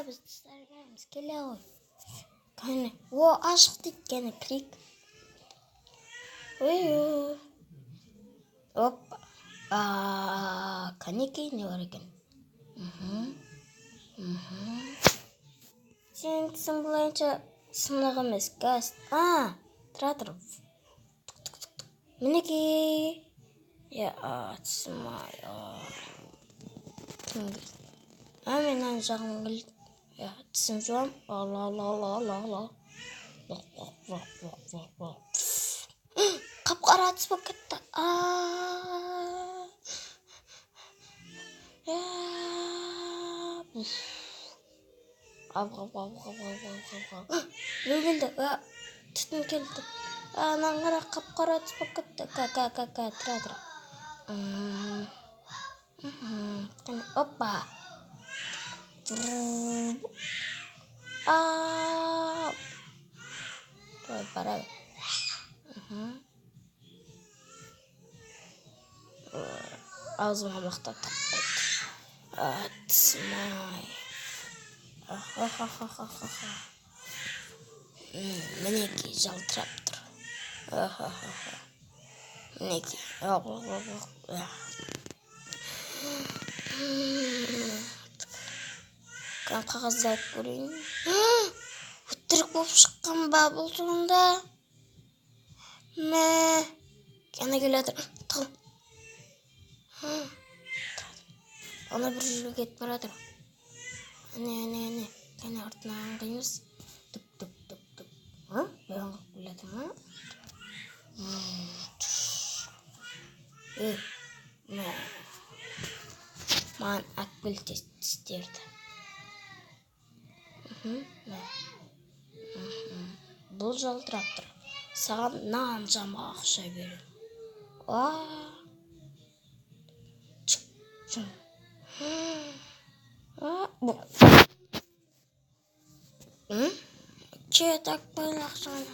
біз тістергеніміз келе ғой. Кәне, о, ашық дейді, кәне, кірейік. Ой-ой. Опа. Кәнекей не бар екен? Сен тісің бұлайынша сынық емес, газ. Тұра тұр. Мінекей. Тісім ай. Мен ән жағым келді. Тісім жуам. Қап-қара тіс болып кетті. Біреу келді. Түтін келді. Анан қара қап-қара тіс болып кетті. Тұра. Опа. Парады. Аузыма мақтатып қойды. Тісім ай. Мінекей жалтырап тұр. Мінекей. Қағазды алып көрейін. Өтірік болып шыққан ба бұл сонда? Кәне келе жатыр. Тұғыл. Ана бір жүрі кетіп баратыр. Әне. Кәне артынан қоймыз. Түп. Бәрін қып келе жатыр ма? Маған әкпел тістерді. Бұл жалтырап тұр. Саған нан жамға ақша берем. Кет әкпел ақшаны.